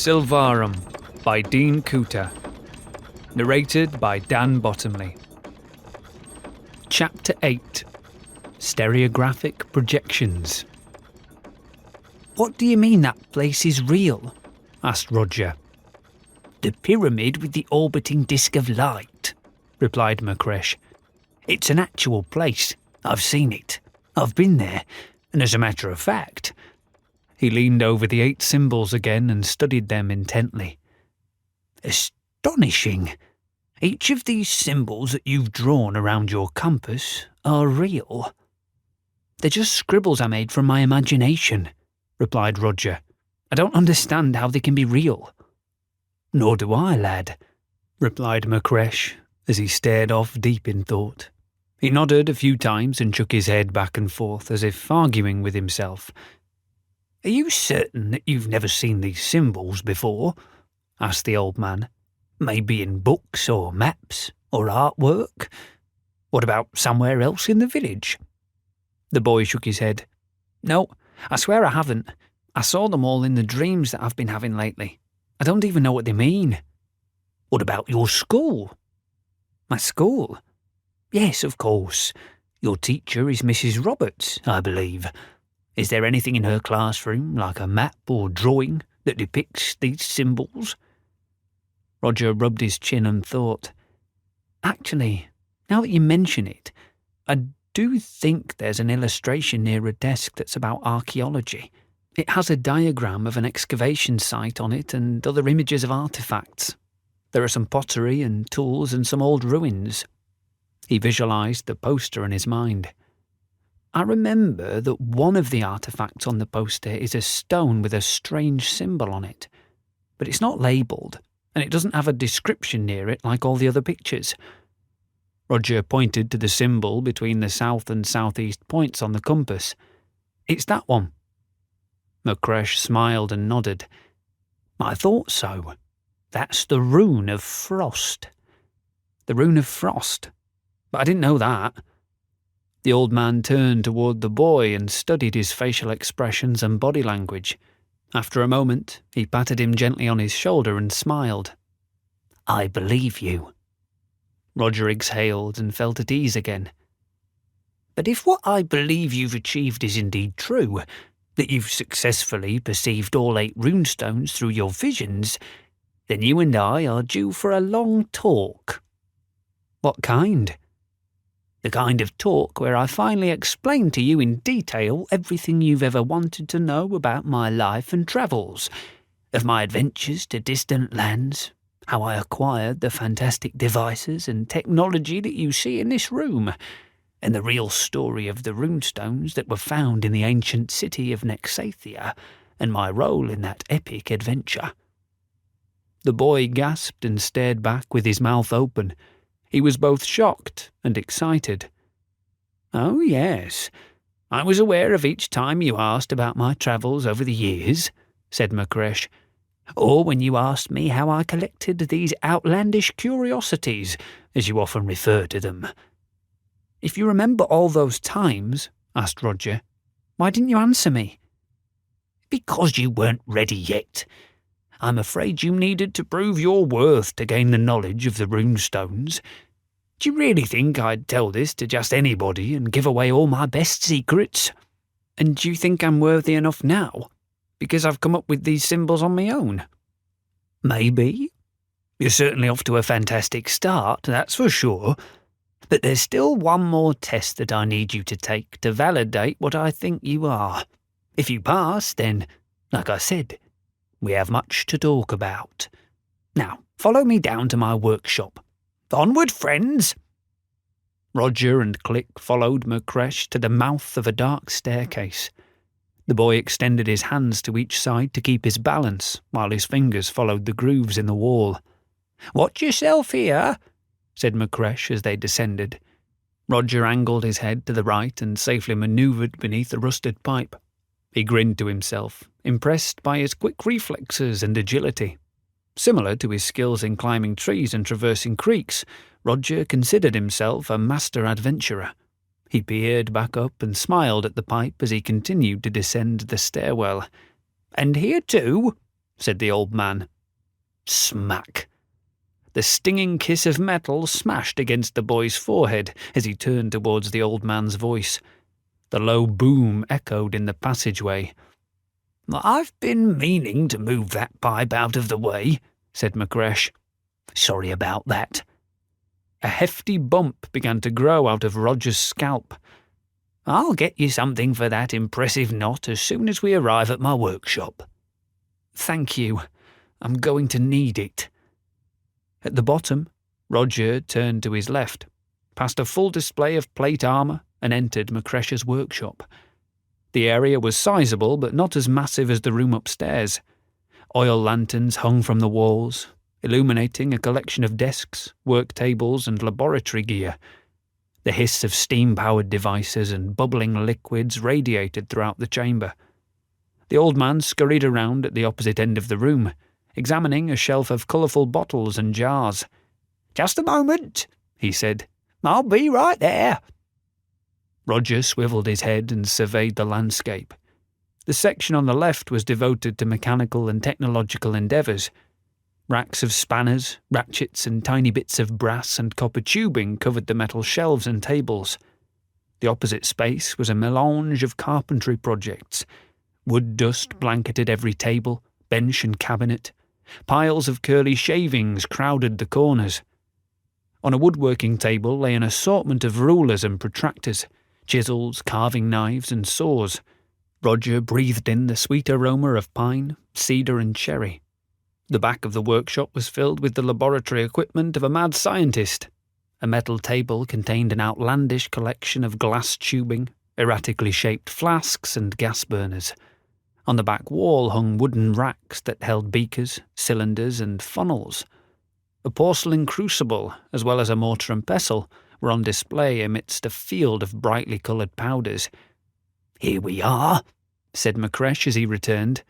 Silvarum by Dean Kuhta. Narrated by Dan Bottomley. Chapter 8. Stereographic Projections. "What do you mean that place is real?" asked Roger. "The pyramid with the orbiting disk of light," replied Macresh. "It's an actual place. I've seen it. I've been there, and as a matter of fact..." He leaned over the 8 symbols again and studied them intently. "Astonishing. Each of these symbols that you've drawn around your compass are real." "They're just scribbles I made from my imagination," replied Roger. "I don't understand how they can be real." "Nor do I, lad," replied Macresh, as he stared off deep in thought. He nodded a few times and shook his head back and forth as if arguing with himself. "Are you certain that you've never seen these symbols before?" asked the old man. "Maybe in books or maps or artwork? What about somewhere else in the village?" The boy shook his head. "No, I swear I haven't. I saw them all in the dreams that I've been having lately. I don't even know what they mean." "What about your school?" "My school?" "Yes, of course. Your teacher is Mrs. Roberts, I believe. Is there anything in her classroom, like a map or drawing, that depicts these symbols?" Roger rubbed his chin and thought. "Actually, now that you mention it, I do think there's an illustration near a desk that's about archaeology. It has a diagram of an excavation site on it and other images of artefacts. There are some pottery and tools and some old ruins." He visualised the poster in his mind. "I remember that one of the artefacts on the poster is a stone with a strange symbol on it, but it's not labelled, and it doesn't have a description near it like all the other pictures." Roger pointed to the symbol between the south and southeast points on the compass. "It's that one." Macresh smiled and nodded. "I thought so. That's the rune of frost." "The rune of frost? But I didn't know that." The old man turned toward the boy and studied his facial expressions and body language. After a moment, he patted him gently on his shoulder and smiled. "I believe you." Roger exhaled and felt at ease again. "But if what I believe you've achieved is indeed true, that you've successfully perceived all 8 runestones through your visions, then you and I are due for a long talk." "What kind?" "The kind of talk where I finally explain to you in detail everything you've ever wanted to know about my life and travels, of my adventures to distant lands, how I acquired the fantastic devices and technology that you see in this room, and the real story of the runestones that were found in the ancient city of Nexathia, and my role in that epic adventure." The boy gasped and stared back with his mouth open. He was both shocked and excited. "Oh, yes. I was aware of each time you asked about my travels over the years," said Macresh, "or when you asked me how I collected these outlandish curiosities, as you often refer to them." "If you remember all those times," asked Roger, "why didn't you answer me?" "Because you weren't ready yet. I'm afraid you needed to prove your worth to gain the knowledge of the runestones. Do you really think I'd tell this to just anybody and give away all my best secrets?" "And do you think I'm worthy enough now, because I've come up with these symbols on my own?" "Maybe. You're certainly off to a fantastic start, that's for sure. But there's still one more test that I need you to take to validate what I think you are. If you pass, then, like I said, we have much to talk about. Now, follow me down to my workshop. Onward, friends!" Roger and Click followed Macresh to the mouth of a dark staircase. The boy extended his hands to each side to keep his balance, while his fingers followed the grooves in the wall. "Watch yourself here," said Macresh as they descended. Roger angled his head to the right and safely manoeuvred beneath the rusted pipe. He grinned to himself, impressed by his quick reflexes and agility. Similar to his skills in climbing trees and traversing creeks, Roger considered himself a master adventurer. He peered back up and smiled at the pipe as he continued to descend the stairwell. "And here too," said the old man. Smack. The stinging kiss of metal smashed against the boy's forehead as he turned towards the old man's voice. The low boom echoed in the passageway. "I've been meaning to move that pipe out of the way," said Macresh. "Sorry about that." A hefty bump began to grow out of Roger's scalp. "I'll get you something for that impressive knot as soon as we arrive at my workshop." "Thank you. I'm going to need it." At the bottom, Roger turned to his left, past a full display of plate armour, and entered Macresh's workshop. The area was sizable, but not as massive as the room upstairs. Oil lanterns hung from the walls, illuminating a collection of desks, work tables, and laboratory gear. The hiss of steam-powered devices and bubbling liquids radiated throughout the chamber. The old man scurried around at the opposite end of the room, examining a shelf of colourful bottles and jars. "Just a moment," he said. "I'll be right there." Roger swivelled his head and surveyed the landscape. The section on the left was devoted to mechanical and technological endeavours. Racks of spanners, ratchets, and tiny bits of brass and copper tubing covered the metal shelves and tables. The opposite space was a melange of carpentry projects. Wood dust blanketed every table, bench, and cabinet. Piles of curly shavings crowded the corners. On a woodworking table lay an assortment of rulers and protractors, chisels, carving knives, and saws. Roger breathed in the sweet aroma of pine, cedar, and cherry. The back of the workshop was filled with the laboratory equipment of a mad scientist. A metal table contained an outlandish collection of glass tubing, erratically shaped flasks, and gas burners. On the back wall hung wooden racks that held beakers, cylinders, and funnels. A porcelain crucible, as well as a mortar and pestle, were on display amidst a field of brightly coloured powders. "Here we are," said Macresh as he returned.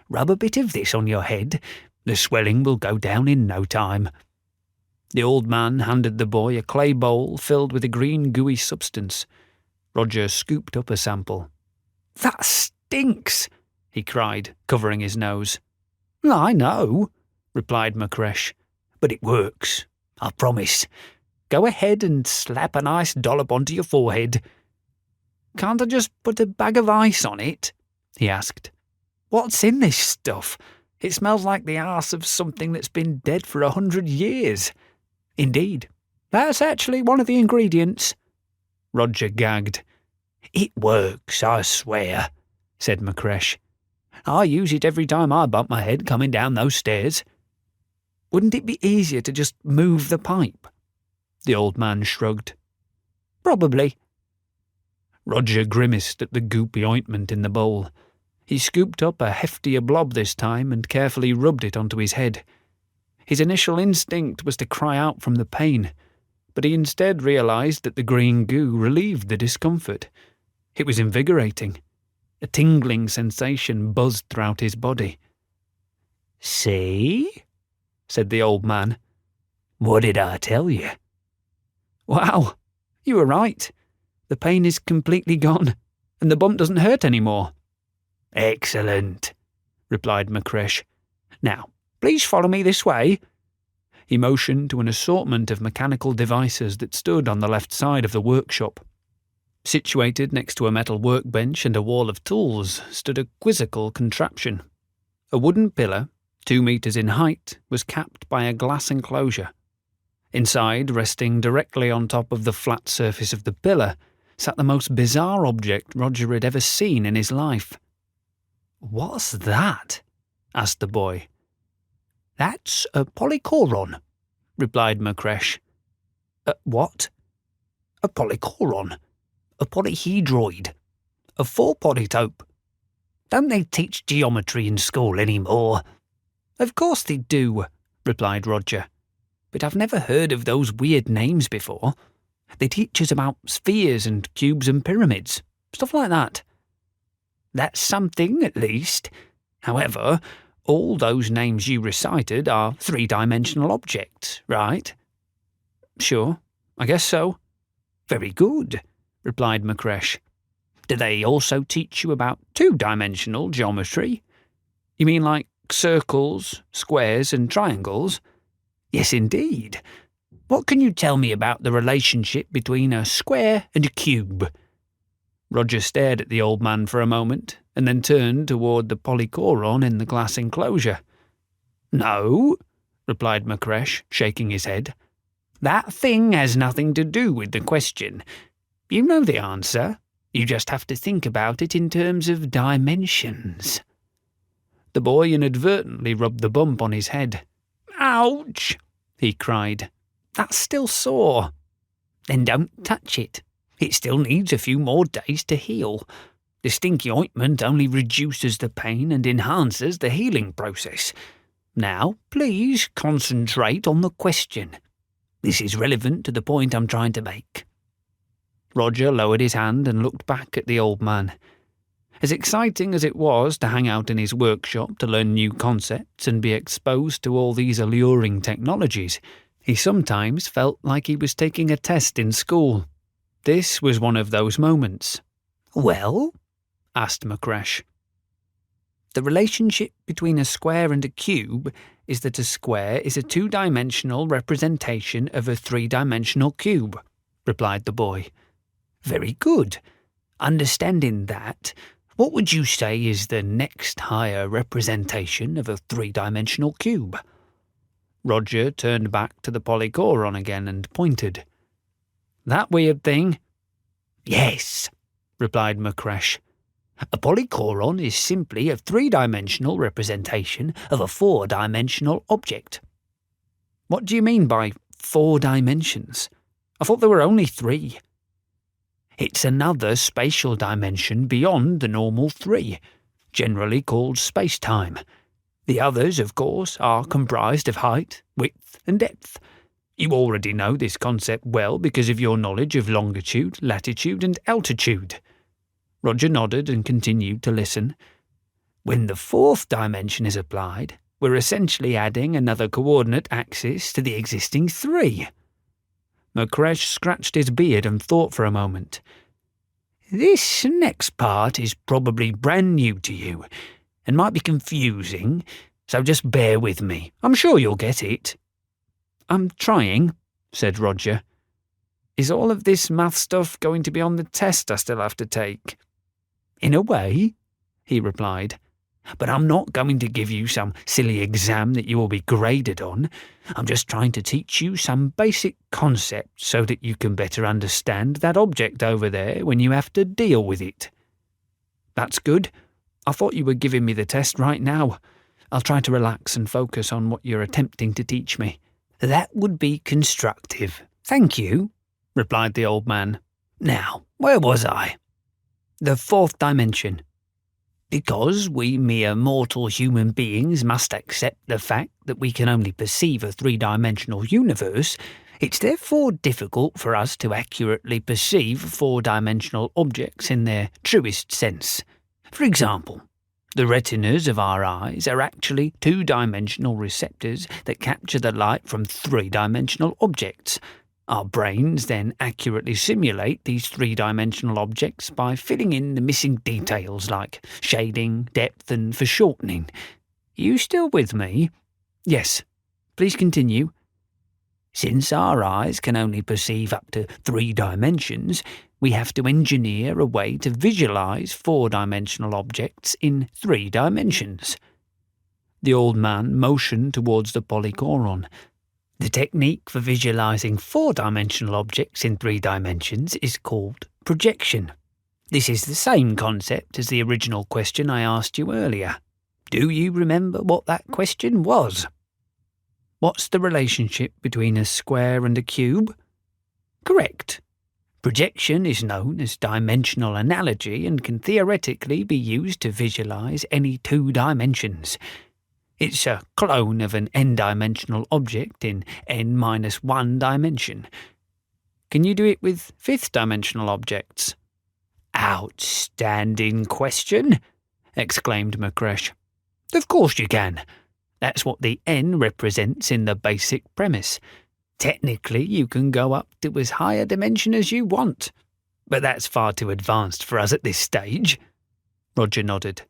"Rub a bit of this on your head. The swelling will go down in no time." The old man handed the boy a clay bowl filled with a green gooey substance. Roger scooped up a sample. "That stinks!" he cried, covering his nose. "I know," replied Macresh, "but it works, I promise. Go ahead and slap a nice dollop onto your forehead." "Can't I just put a bag of ice on it?" he asked. "What's in this stuff? It smells like the arse of something that's been dead for 100 years. "Indeed, that's actually one of the ingredients." Roger gagged. "It works, I swear," said Macresh. "I use it every time I bump my head coming down those stairs." "Wouldn't it be easier to just move the pipe?" The old man shrugged. "Probably." Roger grimaced at the goopy ointment in the bowl. He scooped up a heftier blob this time and carefully rubbed it onto his head. His initial instinct was to cry out from the pain, but he instead realised that the green goo relieved the discomfort. It was invigorating. A tingling sensation buzzed throughout his body. "See?" said the old man. "What did I tell you?" "Wow, you were right. The pain is completely gone, and the bump doesn't hurt anymore." "Excellent," replied Macresh. "Now, please follow me this way." He motioned to an assortment of mechanical devices that stood on the left side of the workshop. Situated next to a metal workbench and a wall of tools stood a quizzical contraption. A wooden pillar, 2 meters in height, was capped by a glass enclosure. Inside, resting directly on top of the flat surface of the pillar, sat the most bizarre object Roger had ever seen in his life. "What's that?" asked the boy. "That's a polychoron," replied Macresh. "What?" "A polychoron. A polyhedroid. A four-polytope." "Don't they teach geometry in school anymore?" "Of course they do," replied Roger. "But I've never heard of those weird names before. They teach us about spheres and cubes and pyramids, stuff like that." "That's something, at least. However, all those names you recited are three-dimensional objects, right?" "Sure, I guess so." "Very good," replied Macresh. "Do they also teach you about two-dimensional geometry?" "You mean like circles, squares and triangles? Yes, indeed. What can you tell me about the relationship between a square and a cube? Roger stared at the old man for a moment, and then turned toward the polychoron in the glass enclosure. No, replied Macresh, shaking his head. That thing has nothing to do with the question. You know the answer. You just have to think about it in terms of dimensions. The boy inadvertently rubbed the bump on his head. Ouch! He cried. That's still sore. Then don't touch it. It still needs a few more days to heal. The stinky ointment only reduces the pain and enhances the healing process. Now, please concentrate on the question. This is relevant to the point I'm trying to make. Roger lowered his hand and looked back at the old man. As exciting as it was to hang out in his workshop to learn new concepts and be exposed to all these alluring technologies, he sometimes felt like he was taking a test in school. This was one of those moments. Well? Asked Macresh. The relationship between a square and a cube is that a square is a two-dimensional representation of a three-dimensional cube, replied the boy. Very good. Understanding that, what would you say is the next higher representation of a three-dimensional cube? Roger turned back to the polychoron again and pointed. That weird thing? Yes, replied Macresh. A polychoron is simply a three-dimensional representation of a four-dimensional object. What do you mean by 4 dimensions? I thought there were only 3. It's another spatial dimension beyond the normal 3, generally called Spacetime. The others, of course, are comprised of height, width and depth. You already know this concept well because of your knowledge of longitude, latitude and altitude. Roger nodded and continued to listen. When the 4th dimension is applied, we're essentially adding another coordinate axis to the existing 3. Macresh scratched his beard and thought for a moment. This next part is probably brand new to you, and might be confusing, so just bear with me. I'm sure you'll get it. I'm trying, said Roger. Is all of this math stuff going to be on the test I still have to take? In a way, he replied. But I'm not going to give you some silly exam that you will be graded on. I'm just trying to teach you some basic concepts so that you can better understand that object over there when you have to deal with it. That's good. I thought you were giving me the test right now. I'll try to relax and focus on what you're attempting to teach me. That would be constructive. Thank you, replied the old man. Now, where was I? The 4th dimension. Because we mere mortal human beings must accept the fact that we can only perceive a 3-dimensional universe, it's therefore difficult for us to accurately perceive 4-dimensional objects in their truest sense. For example, the retinas of our eyes are actually 2-dimensional receptors that capture the light from 3-dimensional objects. Our brains then accurately simulate these 3-dimensional objects by filling in the missing details like shading, depth and foreshortening. You still with me? Yes. Please continue. Since our eyes can only perceive up to 3 dimensions, we have to engineer a way to visualize 4-dimensional objects in 3 dimensions. The old man motioned towards the polychoron. The technique for visualizing 4-dimensional objects in 3 dimensions is called projection. This is the same concept as the original question I asked you earlier. Do you remember what that question was? What's the relationship between a square and a cube? Correct. Projection is known as dimensional analogy and can theoretically be used to visualize any 2 dimensions. It's a clone of an n-dimensional object in n-1 dimension. Can you do it with 5th-dimensional objects? Outstanding question, exclaimed Macresh. Of course you can. That's what the n represents in the basic premise. Technically, you can go up to as high a dimension as you want, but that's far too advanced for us at this stage. Roger nodded.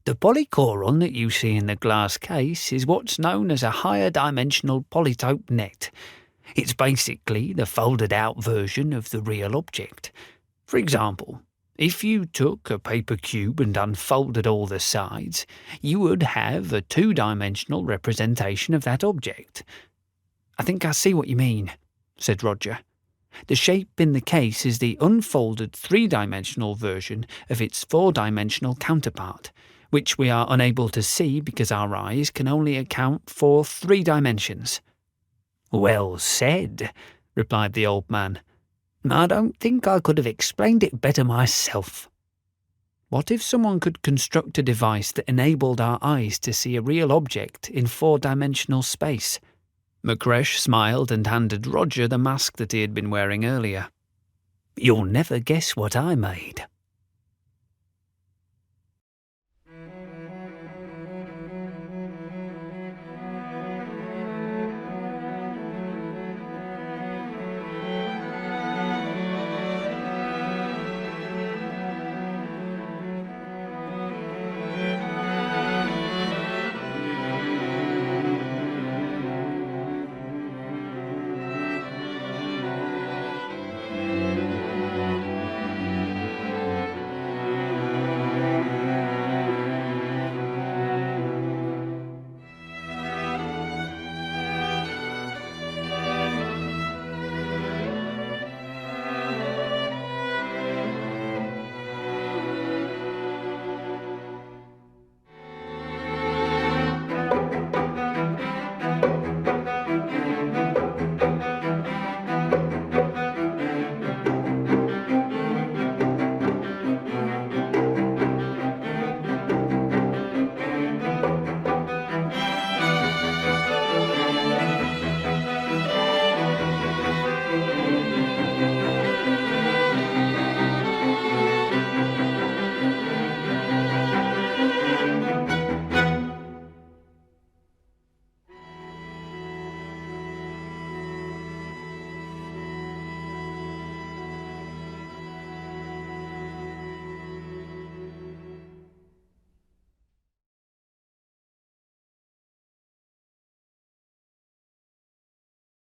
The polychoron that you see in the glass case is what's known as a higher dimensional polytope net. It's basically the folded out version of the real object. For example, if you took a paper cube and unfolded all the sides, you would have a two-dimensional representation of that object. I think I see what you mean, said Roger. The shape in the case is the unfolded three-dimensional version of its four-dimensional counterpart, which we are unable to see because our eyes can only account for 3 dimensions. Well said, replied the old man. I don't think I could have explained it better myself. What if someone could construct a device that enabled our eyes to see a real object in 4-dimensional space? McCresh smiled and handed Roger the mask that he had been wearing earlier. You'll never guess what I made.